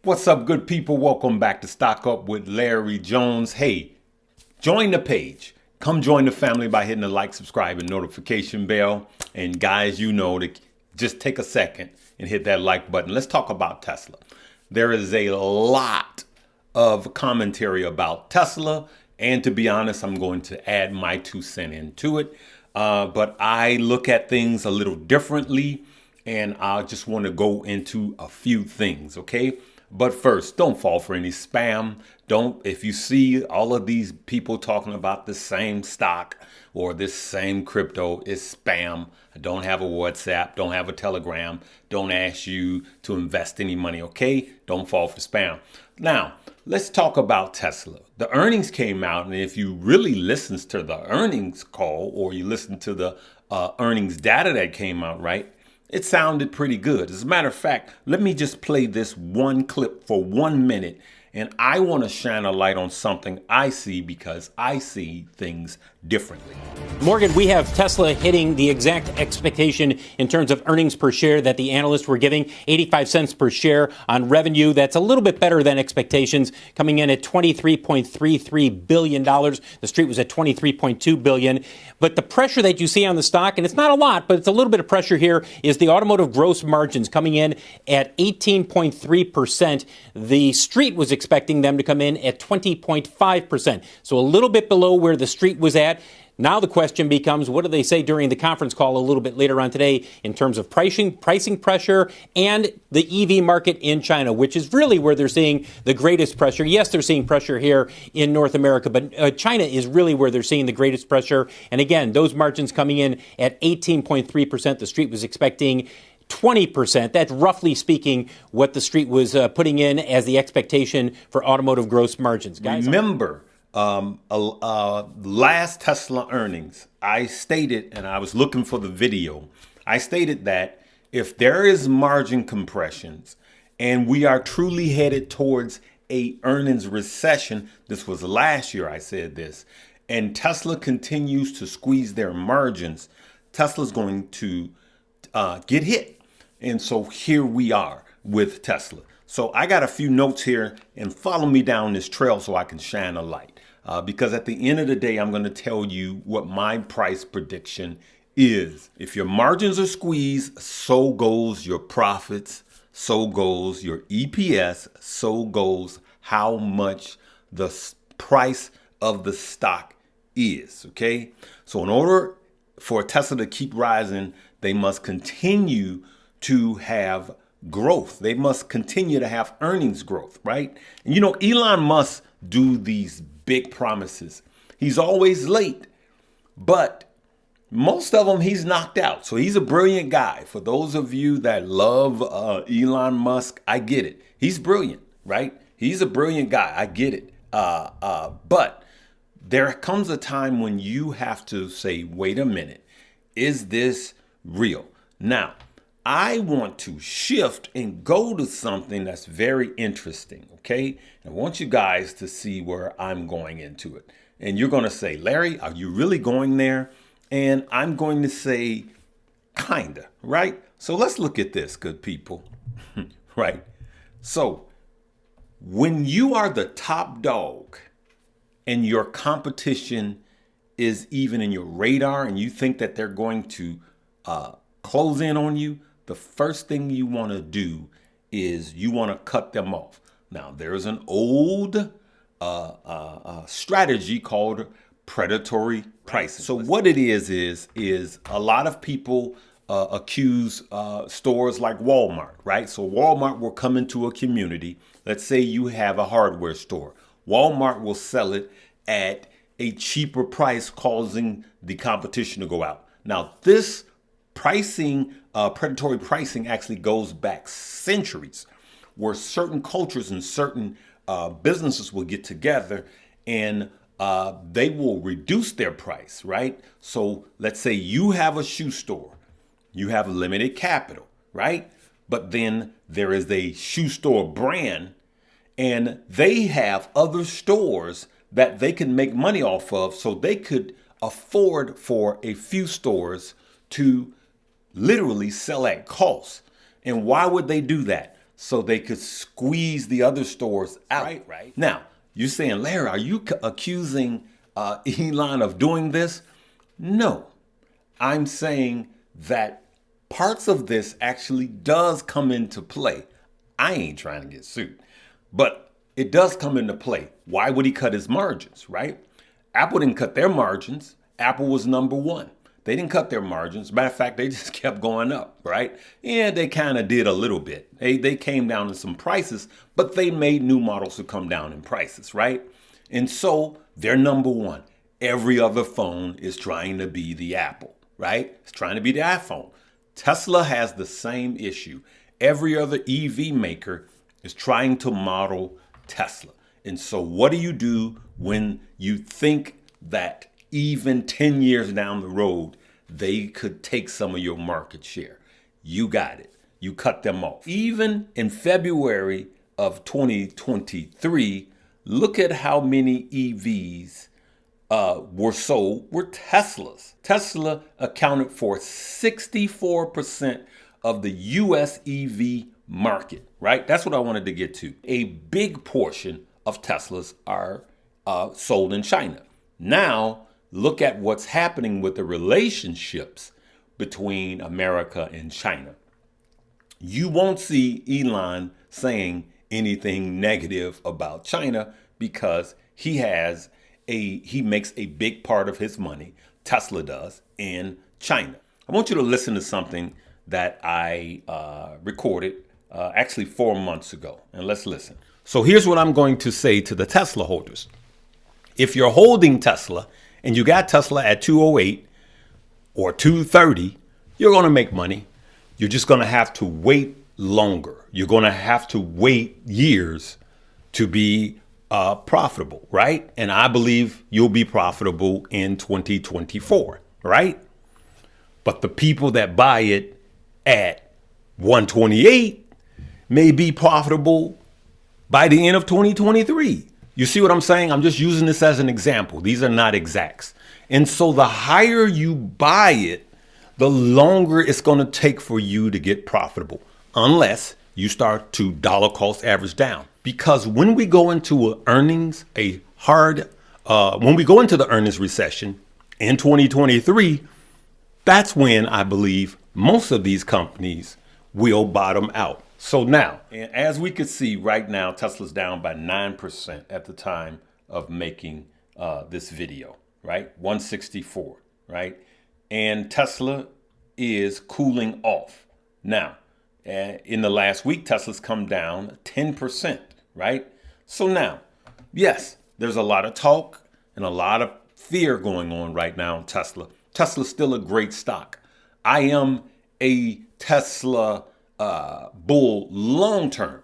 What's up, good people? Welcome back to Stock Up with Larry Jones. Hey, join the page. Come join the family by hitting the like, subscribe, and notification bell. And guys, you know to just take a second and hit that like button. Let's talk about Tesla. There is a lot of commentary about Tesla. And to be honest, I'm going to add my 2 cents into it. But I look at things a little differently. And I just want to go into a few things, okay? But first, don't fall for any spam. If you see all of these people talking about the same stock or this same crypto, it's spam. I don't have a WhatsApp, don't have a Telegram, don't ask you to invest any money, okay? Don't fall for spam. Now, let's talk about Tesla. The earnings came out, and if you really listen to the earnings call or you listen to the earnings data that came out, right? It sounded pretty good. As a matter of fact, let me just play this one clip for 1 minute. And I want to shine a light on something I see because I see things differently. Morgan, we have Tesla hitting the exact expectation in terms of earnings per share that the analysts were giving, 85 cents per share on revenue. That's a little bit better than expectations, coming in at $23.33 billion. The street was at $23.2 billion. But the pressure that you see on the stock, and it's not a lot, but it's a little bit of pressure here, is the automotive gross margins coming in at 18.3%. The street was expecting them to come in at 20.5%. So a little bit below where the street was at. Now the question becomes, what do they say during the conference call a little bit later on today in terms of pricing pressure and the EV market in China, which is really where they're seeing the greatest pressure. Yes, they're seeing pressure here in North America, but China is really where they're seeing the greatest pressure. And again, those margins coming in at 18.3%. The street was expecting 20%. That's roughly speaking what the street was putting in as the expectation for automotive gross margins. Guys, remember, last Tesla earnings, I stated, and I was looking for the video, I stated that if there is margin compressions and we are truly headed towards a earnings recession, this was last year I said this, and Tesla continues to squeeze their margins, Tesla's going to get hit. And so here we are with Tesla. So I got a few notes here, and follow me down this trail so I can shine a light. Because at the end of the day, I'm going to tell you what my price prediction is. If your margins are squeezed, so goes your profits, so goes your EPS, so goes how much the price of the stock is. Okay. So in order for Tesla to keep rising, they must continue to have growth. They must continue to have earnings growth, right? And you know, Elon Musk do these big promises. He's always late, but most of them he's knocked out. So he's a brilliant guy. For those of you that love Elon Musk, I get it. He's brilliant, right? He's a brilliant guy. I get it. But there comes a time when you have to say, wait a minute, is this real? Now, I want to shift and go to something that's very interesting, okay? I want you guys to see where I'm going into it. And you're going to say, Larry, are you really going there? And I'm going to say, kinda, right? So let's look at this, good people, right? So when you are the top dog and your competition is even in your radar and you think that they're going to close in on you, the first thing you want to do is you want to cut them off. Now, there's an old strategy called predatory pricing. So what it is a lot of people accuse stores like Walmart, right? So Walmart will come into a community. Let's say you have a hardware store. Walmart will sell it at a cheaper price, causing the competition to go out. Now, this pricing, predatory pricing actually goes back centuries, where certain cultures and certain businesses will get together and they will reduce their price, right? So let's say you have a shoe store, you have limited capital, right? But then there is a shoe store brand and they have other stores that they can make money off of, so they could afford for a few stores to literally sell at cost. And why would they do that? so they could squeeze the other stores out. Right. Now, you're saying, Larry, are you accusing Elon of doing this? No. I'm saying that parts of this actually does come into play. I ain't trying to get sued, but it does come into play. Why would he cut his margins, right? Apple didn't cut their margins. Apple was number one. They didn't cut their margins. Matter of fact, they just kept going up, right? Yeah, they kind of did a little bit. They came down in some prices, but they made new models to come down in prices, right? And so they're number one. Every other phone is trying to be the Apple, right? It's trying to be the iPhone. Tesla has the same issue. Every other EV maker is trying to model Tesla. And so what do when you think that even 10 years down the road, they could take some of your market share? You got it. You cut them off. Even in February of 2023, look at how many EVs were sold were Teslas. Tesla accounted for 64% of the US EV market, right? That's what I wanted to get to. A big portion of Teslas are sold in China. Now, look at what's happening with the relationships between America and China. You won't see Elon saying anything negative about China because he makes a big part of his money, Tesla does, in China. I want you to listen to something that I recorded actually 4 months ago, and let's listen. So here's what I'm going to say to the Tesla holders. If you're holding Tesla and you got Tesla at 208 or 230, you're going to make money. You're just going to have to wait longer. You're going to have to wait years to be profitable, right? And I believe you'll be profitable in 2024, right? But the people that buy it at 128 may be profitable by the end of 2023. You see what I'm saying? I'm just using this as an example. These are not exacts. And so the higher you buy it, the longer it's going to take for you to get profitable, unless you start to dollar cost average down. Because when we go into when we go into the earnings recession in 2023, that's when I believe most of these companies will bottom out. So now, and as we could see right now, Tesla's down by 9% at the time of making this video, right? 164, right? And Tesla is cooling off. Now, in the last week, Tesla's come down 10%, right? So now, yes, there's a lot of talk and a lot of fear going on right now in Tesla. Tesla's still a great stock. I am a Tesla bull long term,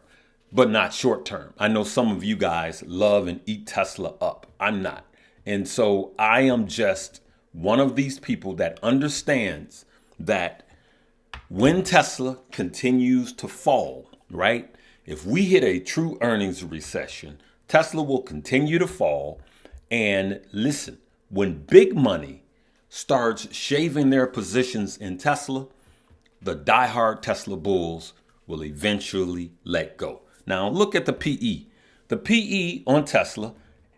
but not short term. I know some of you guys love and eat Tesla up. I'm not. And so I am just one of these people that understands that when Tesla continues to fall, right? If we hit a true earnings recession, Tesla will continue to fall. And listen, when big money starts shaving their positions in Tesla, the diehard Tesla bulls will eventually let go. Now look at the PE. The PE on Tesla,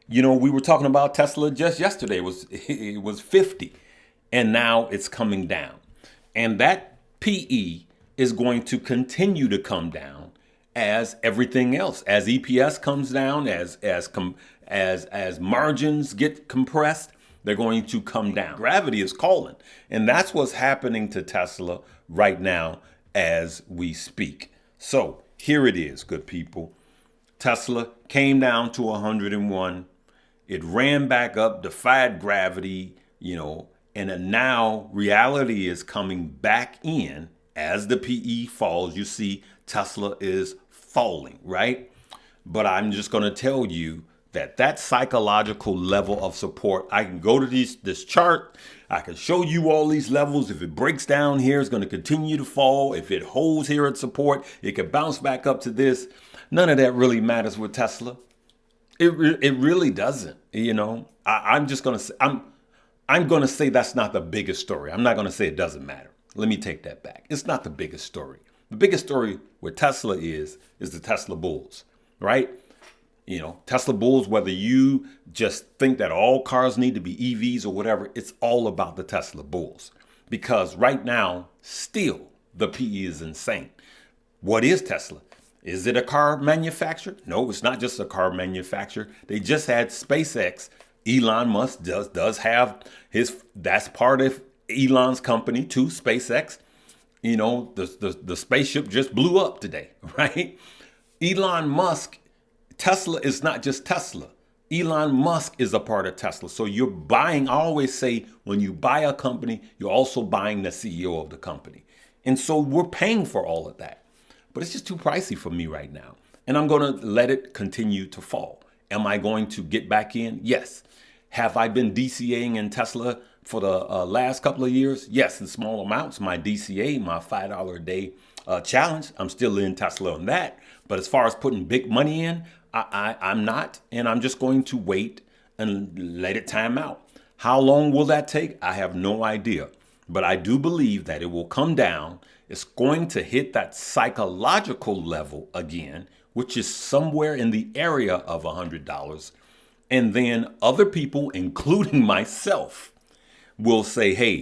we were talking about Tesla just yesterday, it was 50, and now it's coming down. And that PE is going to continue to come down as everything else, as EPS comes down, as margins get compressed, they're going to come down. Gravity is calling, and that's what's happening to Tesla right now as we speak. So here it is, good people. Tesla came down to 101. It ran back up, defied gravity, and now reality is coming back in as the PE falls. You see Tesla is falling, right? But I'm just going to tell you that psychological level of support, I can go to this chart. I can show you all these levels. If it breaks down here, it's going to continue to fall. If it holds here at support, it could bounce back up to this. None of that really matters with Tesla. It really doesn't. I'm just going to say, I'm going to say that's not the biggest story. I'm not going to say it doesn't matter. Let me take that back. It's not the biggest story. The biggest story with Tesla is the Tesla bulls, right? You know, Tesla bulls, whether you just think that all cars need to be EVs or whatever, it's all about the Tesla bulls. Because right now, still, the PE is insane. What is Tesla? Is it a car manufacturer? No, it's not just a car manufacturer. They just had SpaceX. Elon Musk does have that's part of Elon's company too, SpaceX. You know, the spaceship just blew up today, right? Elon Musk, Tesla is not just Tesla. Elon Musk is a part of Tesla. So you're buying, I always say, when you buy a company, you're also buying the CEO of the company. And so we're paying for all of that. But it's just too pricey for me right now. And I'm going to let it continue to fall. Am I going to get back in? Yes. Have I been DCAing in Tesla for the last couple of years? Yes, in small amounts. My DCA, my $5 a day challenge, I'm still in Tesla on that. But as far as putting big money in, I'm not. And I'm just going to wait and let it time out. How long will that take? I have no idea. But I do believe that it will come down. It's going to hit that psychological level again, which is somewhere in the area of $100. And then other people, including myself, will say, hey,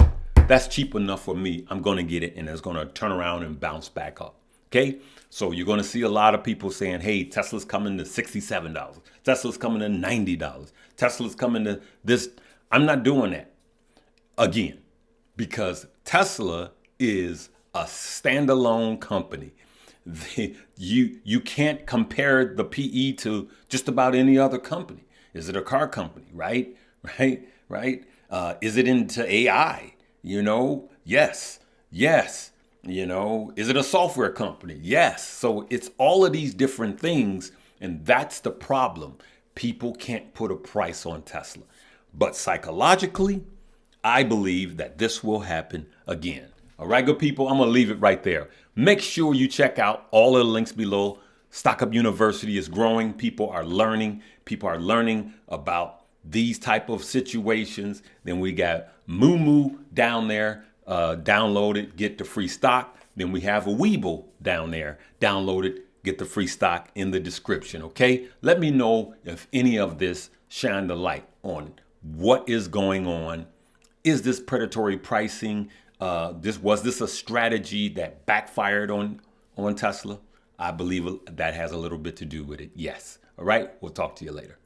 that's cheap enough for me. I'm going to get it. And it's going to turn around and bounce back up. Okay. So you're going to see a lot of people saying, hey, Tesla's coming to $67. Tesla's coming to $90. Tesla's coming to this. I'm not doing that again, because Tesla is a standalone company. You can't compare the PE to just about any other company. Is it a car company? Right? Is it into AI? You know, yes. You know, is it a software company? Yes. So it's all of these different things. And that's the problem. People can't put a price on Tesla. But psychologically, I believe that this will happen again. All right, good people, I'm going to leave it right there. Make sure you check out all of the links below. Stock Up University is growing. People are learning. People are learning about these type of situations. Then we got Moo down there. Download it, get the free stock. Then we have a Webull down there. Download it, get the free stock in the description. Okay, let me know if any of this shined the light on what is going on. Is this predatory pricing? Was this a strategy that backfired on Tesla? I believe that has a little bit to do with it. Yes. All right. We'll talk to you later.